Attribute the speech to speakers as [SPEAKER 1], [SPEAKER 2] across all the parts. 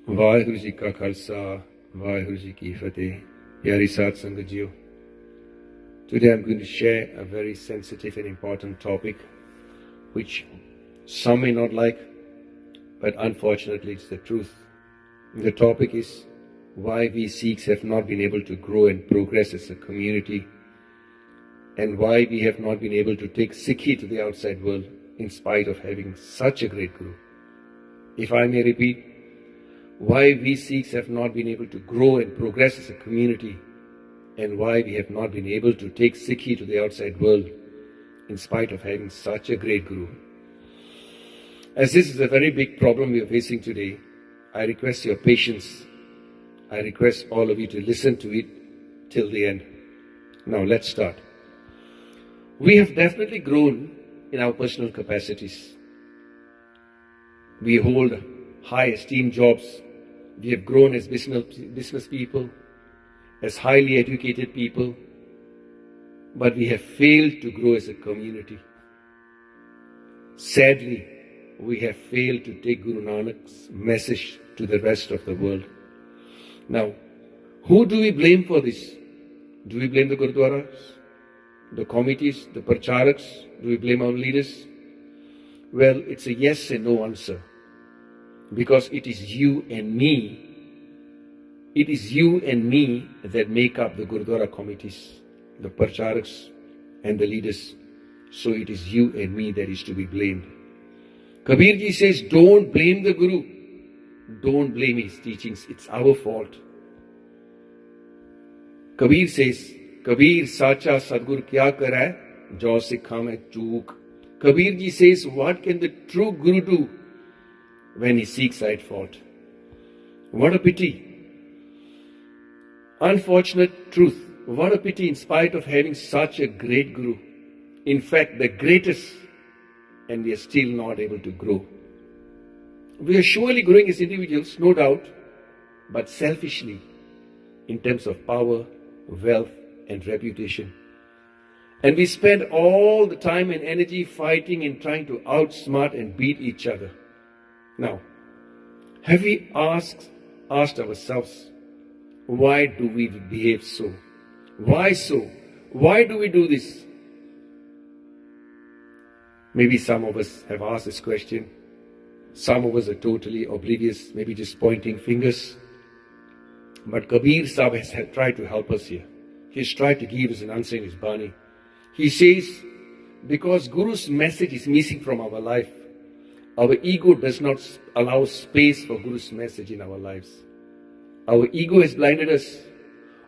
[SPEAKER 1] ਵਾਹਿਗੁਰੂ ਜੀ ਕਾ ਖਾਲਸਾ ਵਾਹਿਗੁਰੂ ਜੀ ਕੀ ਫਤਿਹ ਪਿਆਰੀ ਸਾਧ ਸੰਗਤ JIO Today I'm going to share a very sensitive and important topic which some may not like, but unfortunately it's the truth. The topic is why we Sikhs have not been able to grow and progress as a community, and why we have not been able to take Sikhi to the outside world in spite of having such a great Guru. If I may repeat, why we Sikhs have not been able to grow and progress as a community, and why we have not been able to take Sikhi to the outside world in spite of having such a great Guru. As this is a very big problem we are facing today, I request your patience. I request all of you to listen to it till the end. Now let's start. We have definitely grown in our personal capacities. We hold high esteemed jobs. We have grown as business people, as highly educated people, but we have failed to grow as a community. Sadly, we have failed to take Guru Nanak's message to the rest of the world. Now, who do we blame for this? Do we blame the Gurdwaras, the committees, the Pracharaks? Do we blame our leaders? Well, it's a yes and no answer. Because it is you and me. It is you and me that make up the Gurdwara committees, the Pracharaks and the leaders. So it is you and me that is to be blamed. Kabir ji says, don't blame the Guru. Don't blame his teachings. It's our fault. Kabir says, Kabir sacha sadgur kya kara hai, jo sikha mein chook. Kabir ji says, what can the true Guru do when he seeks at fault? What a pity. Unfortunate truth. What a pity in spite of having such a great Guru. In fact, the greatest, and we are still not able to grow. We are surely growing as individuals, no doubt, but selfishly in terms of power, wealth and reputation. And we spend all the time and energy fighting and trying to outsmart and beat each other. Now, have we asked ourselves, why do we behave so? Why so? Why do we do this? Maybe some of us have asked this question. Some of us are totally oblivious, maybe just pointing fingers. But Kabir Sahib has tried to help us here. He's tried to give us an answer in his Bani. He says, because Guru's message is missing from our life, our ego does not allow space for Guru's message in our lives. Our ego has blinded us.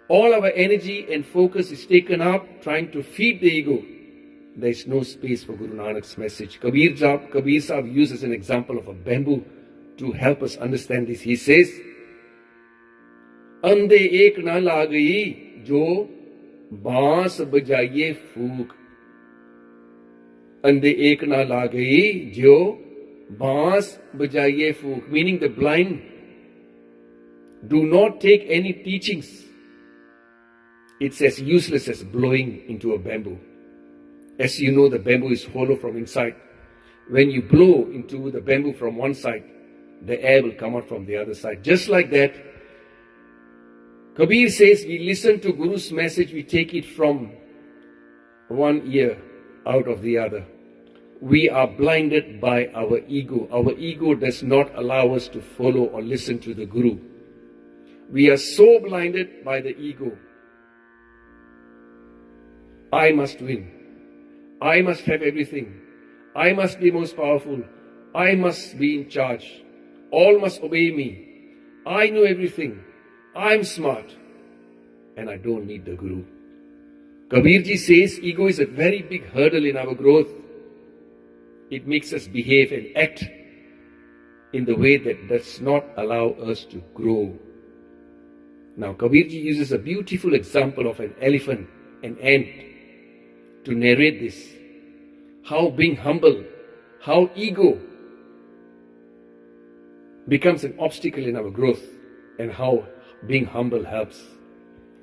[SPEAKER 1] All our energy and focus is taken up trying to feed the ego. There is no space for Guru Nanak's message. Kabir Sahib uses an example of a bamboo to help us understand this. He says, Ande ek na la gayi jo baans bajaye fook. Ande ek na la gayi jo baans bajaye fook. Meaning the blind do not take any teachings. It's as useless as blowing into a bamboo. As you know, the bamboo is hollow from inside. When you blow into the bamboo from one side, the air will come out from the other side. Just like that, Kabir says we listen to Guru's message, we take it from one ear out of the other. We are blinded by our ego. Our ego does not allow us to follow or listen to the Guru. We are so blinded by the ego. I must win. I must have everything. I must be most powerful. I must be in charge. All must obey me. I know everything. I'm smart. And I don't need the Guru. Kabir ji says ego is a very big hurdle in our growth. It makes us behave and act in the way that does not allow us to grow. Now Kabir ji uses a beautiful example of an elephant, an ant, to narrate this. How being humble, how ego becomes an obstacle in our growth, and how being humble helps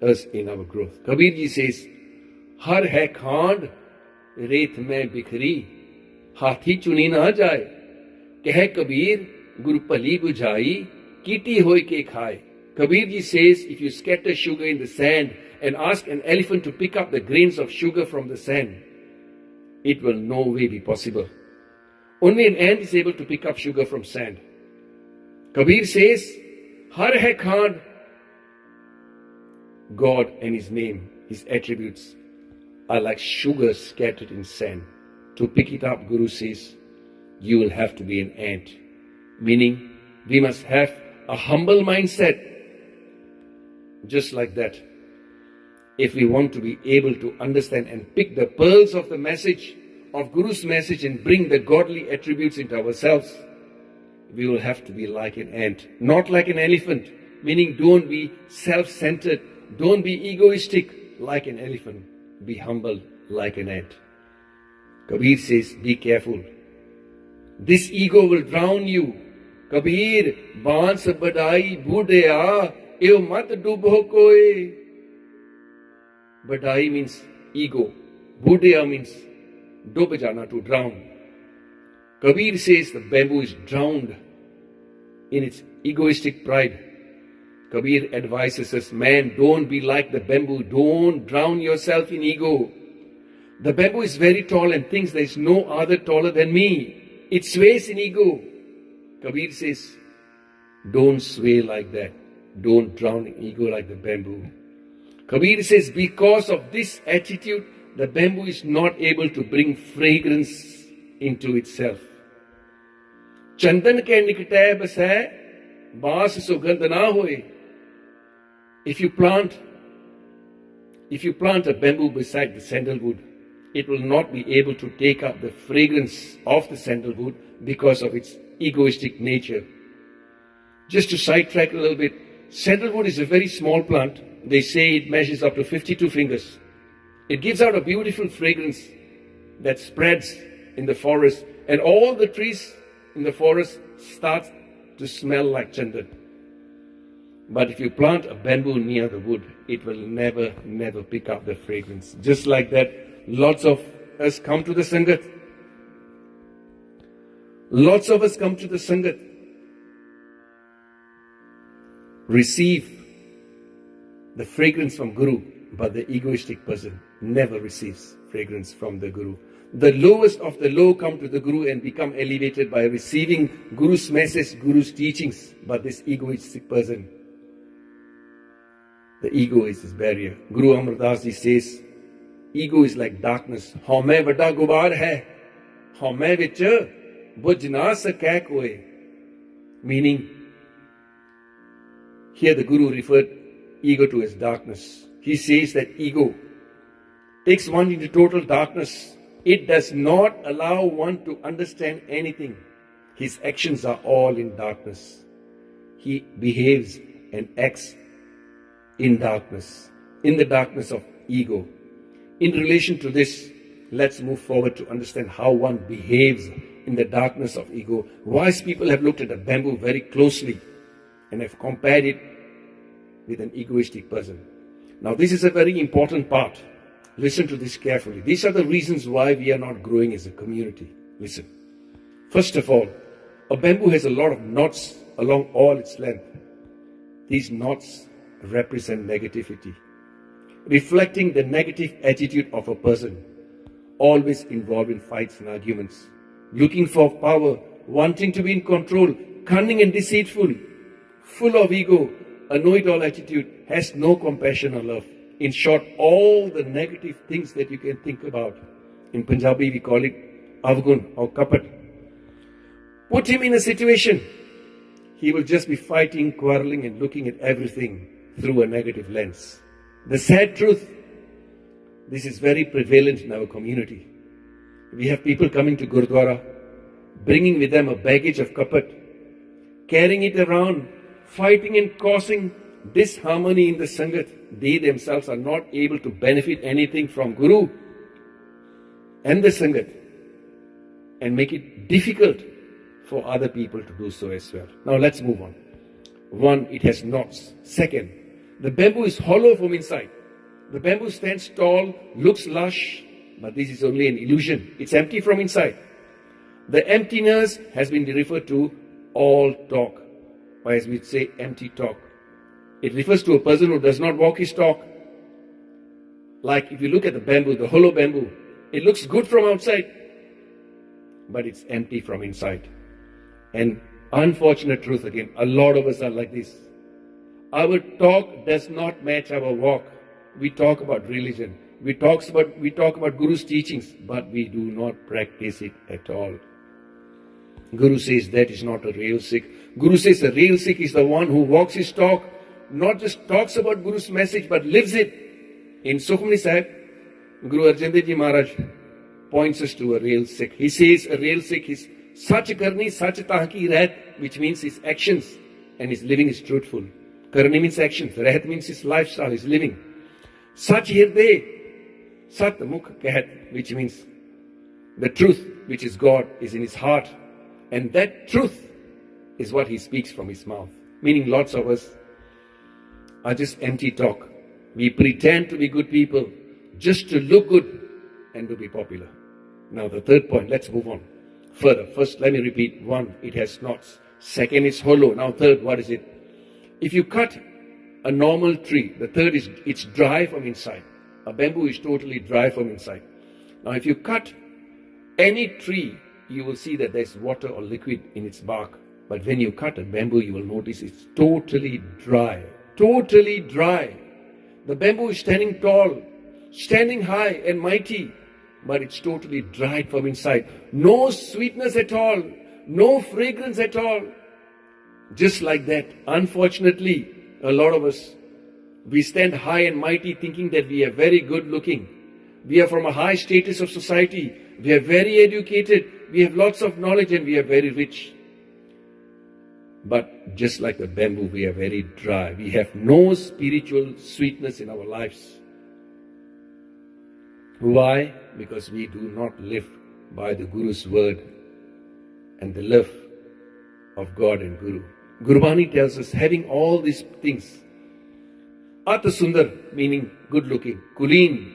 [SPEAKER 1] us in our growth. Kabir ji says, Har hai khand, ret mein bikhri, hathi chuni na jaye, keh Kabir, Guru pali bujai, kiti hoi ke khai. Kabirji says, if you scatter sugar in the sand and ask an elephant to pick up the grains of sugar from the sand, it will no way be possible. Only an ant is able to pick up sugar from sand. Kabir says, Har hai Khan, God and His name, His attributes are like sugar scattered in sand. To pick it up, Guru says, you will have to be an ant. Meaning, we must have a humble mindset. Just like that. If we want to be able to understand and pick the pearls of the message, of Guru's message, and bring the godly attributes into ourselves, we will have to be like an ant, not like an elephant. Meaning, don't be self-centered, don't be egoistic like an elephant. Be humble like an ant. Kabir says, be careful. This ego will drown you. Kabir, baans badai budaya, eo mat dubho koi. Badai means ego. Budaya means dub jana, to drown. Kabir says the bamboo is drowned in its egoistic pride. Kabir advises us, man, don't be like the bamboo. Don't drown yourself in ego. The bamboo is very tall and thinks there is no other taller than me. It sways in ego. Kabir says, don't sway like that. Don't drown in ego like the bamboo. Kabir says, because of this attitude, the bamboo is not able to bring fragrance into itself. Chandan ke nikte bas hai, baas sugandh na hoye. If you plant a bamboo beside the sandalwood, it will not be able to take up the fragrance of the sandalwood because of its egoistic nature. Just to sidetrack a little bit, sandalwood is a very small plant. They say it measures up to 52 fingers. It gives out a beautiful fragrance that spreads in the forest, and all the trees in the forest start to smell like chandan. But if you plant a bamboo near the wood, it will never pick up the fragrance. Just like that, lots of us come to the Sangat. Lots of us come to the Sangat, receive the fragrance from Guru, but the egoistic person never receives fragrance from the Guru. The lowest of the low come to the Guru and become elevated by receiving Guru's message, Guru's teachings. But this egoistic person, the ego is his barrier. Guru Amar Das Ji says, ego is like darkness. Haumai vada gubar hai, haumai vich bujh na sakay koi. Meaning, here the Guru referred ego to as darkness. He says that ego takes one into total darkness. It does not allow one to understand anything. His actions are all in darkness. He behaves and acts in darkness, in the darkness of ego. In relation to this, let's move forward to understand how one behaves in the darkness of ego. Wise people have looked at a bamboo very closely and have compared it with an egoistic person. Now, this is a very important part. Listen to this carefully. These are the reasons why we are not growing as a community. Listen. First of all, a bamboo has a lot of knots along all its length. These knots represent negativity, reflecting the negative attitude of a person, always involved in fights and arguments, looking for power, wanting to be in control, cunning and deceitful, full of ego, a know-it-all attitude, has no compassion or love. In short, all the negative things that you can think about. In Punjabi, we call it avgun or kapat. Put him in a situation, he will just be fighting, quarreling and looking at everything through a negative lens. The sad truth, this is very prevalent in our community. We have people coming to Gurdwara, bringing with them a baggage of kapat, carrying it around, fighting and causing disharmony in the Sangat. They themselves are not able to benefit anything from Guru and the Sangat, and make it difficult for other people to do so as well. Now let's move on. One, it has knots. Second, the bamboo is hollow from inside. The bamboo stands tall, looks lush, but this is only an illusion. It's empty from inside. The emptiness has been referred to all talk. or as we say, empty talk. It refers to a person who does not walk his talk. Like if you look at the bamboo, the hollow bamboo, it looks good from outside, but it's empty from inside. And unfortunate truth again, a lot of us are like this. Our talk does not match our walk. We talk about religion. We talk about Guru's teachings, but we do not practice it at all. Guru says that is not a real Sikh. Guru says a real Sikh is the one who walks his talk, not just talks about Guru's message, but lives it. In Sukhmani Sahib, Guru Arjan Dev Ji Maharaj points us to a real Sikh. He says a real Sikh is Sach Karni, Sach Tahki Rahat, which means his actions and his living is truthful. Karni means actions, Rahat means his lifestyle, his living. Sach Hirde, Sat Mukh Kahat, which means the truth, which is God, is in his heart. And that truth is what he speaks from his mouth. Meaning lots of us are just empty talk. We pretend to be good people just to look good and to be popular. Now the third point, let's move on further. First, let me repeat. One, it has knots. Second, it's hollow. Now third, what is it? If you cut a normal tree, the third is it's dry from inside. A bamboo is totally dry from inside. Now if you cut any tree, you will see that there's water or liquid in its bark. But when you cut a bamboo, you will notice it's totally dry. Totally dry. The bamboo is standing tall, standing high and mighty, but it's totally dried from inside. No sweetness at all, no fragrance at all. Just like that, unfortunately, a lot of us, we stand high and mighty thinking that we are very good looking. We are from a high status of society. We are very educated. We have lots of knowledge and we are very rich. But just like the bamboo, we are very dry. We have no spiritual sweetness in our lives. Why? Because we do not live by the Guru's word and the love of God and Guru. Gurbani tells us, having all these things, Ata Sundar, meaning good looking, Kuleen,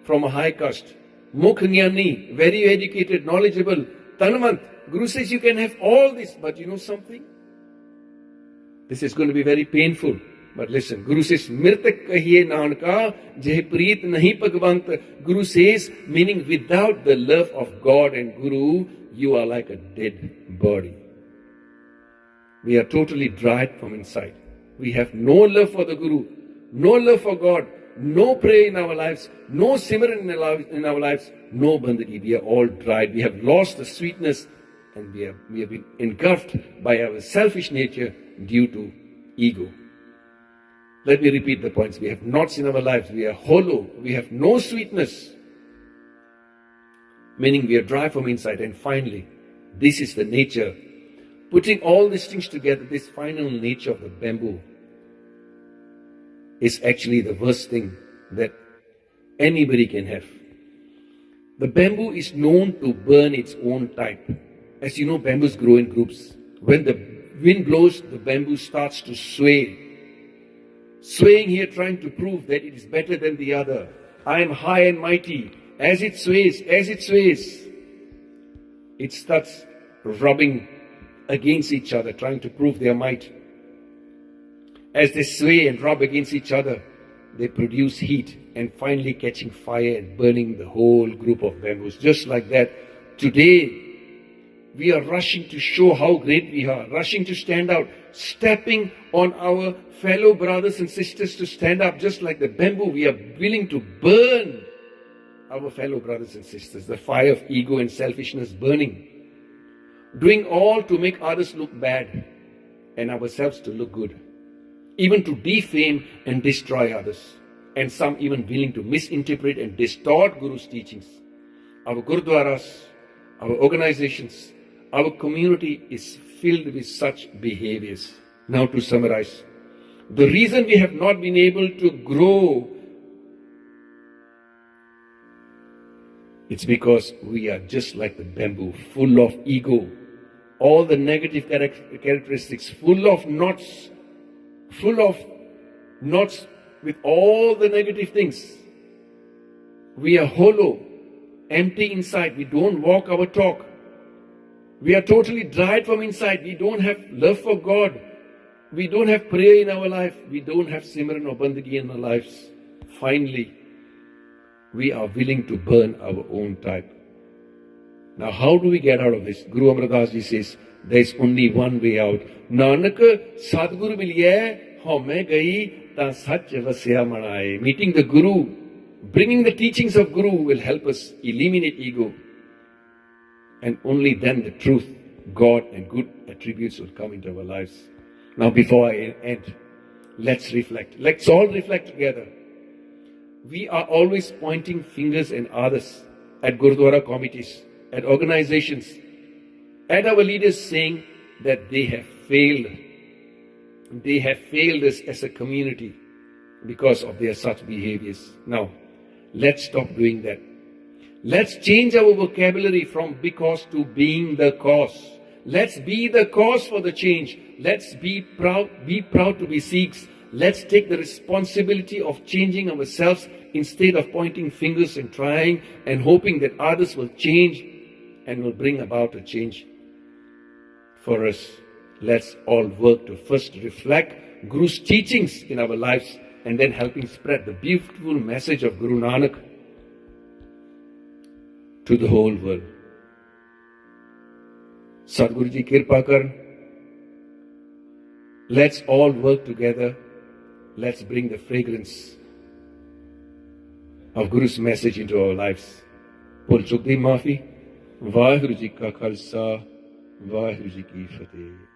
[SPEAKER 1] from a high caste, Mukh Jnani, very educated, knowledgeable, Tanmant. Guru says you can have all this, but you know something? This is going to be very painful. But listen, Guru says, Mirtak kahiye nanka, jeh preet nahi pagvant. Guru says, meaning without the love of God and Guru, you are like a dead body. We are totally dried from inside. We have no love for the Guru, no love for God, no prayer in our lives, no simran in our lives, no bandagi. We are all dried. We have lost the sweetness and we have been engulfed by our selfish nature due to ego. Let me repeat the points. We have knots in our lives. We are hollow. We have no sweetness. Meaning we are dry from inside. And finally, this is the nature. Putting all these things together, this final nature of the bamboo is actually the worst thing that anybody can have. The bamboo is known to burn its own type. As you know, bamboos grow in groups. When the wind blows, the bamboo starts to sway. Swaying here, trying to prove that it is better than the other. I am high and mighty. As it sways, it starts rubbing against each other, trying to prove their might. As they sway and rub against each other, they produce heat and finally catching fire and burning the whole group of bamboos. Just like that, today, we are rushing to show how great we are, rushing to stand out, stepping on our fellow brothers and sisters to stand up. Just like the bamboo, we are willing to burn our fellow brothers and sisters. The fire of ego and selfishness burning. Doing all to make others look bad and ourselves to look good. Even to defame and destroy others. And some even willing to misinterpret and distort Guru's teachings. Our Gurudwaras, our organizations, our community is filled with such behaviors. Now to summarize, the reason we have not been able to grow, it's because we are just like the bamboo, full of ego, all the negative characteristics, full of knots with all the negative things. We are hollow, empty inside. We don't walk our talk. We are totally dried from inside. We don't have love for God. we don't have prayer in our life, we don't have Simran or Bandagi in our lives, finally, we are willing to burn our own type. Now, how do we get out of this? Guru Amar Das Ji says, there is only one way out. Nanak Sadguru miliye, home gai ta sach vasya manaye. Meeting the Guru, bringing the teachings of Guru will help us eliminate ego. And only then the truth, God and good attributes will come into our lives. Now, before I end, let's reflect. Let's all reflect together. We are always pointing fingers and others at Gurdwara committees, at organizations, at our leaders, saying that they have failed. They have failed us as a community because of their such behaviors. Now, let's stop doing that. Let's change our vocabulary from because to being the cause. Let's be the cause for the change. Let's be proud to be Sikhs. Let's take the responsibility of changing ourselves instead of pointing fingers and trying and hoping that others will change and will bring about a change for us. Let's all work to first reflect Guru's teachings in our lives and then helping spread the beautiful message of Guru Nanak to the whole world. Sadhguru Ji Kirpa Karan. Let's all work together. Let's bring the fragrance of Guru's message into our lives. Bol chuk di maafi. Vaheguru Ji ka Khalsa, Vaheguru Ji ki Fateh.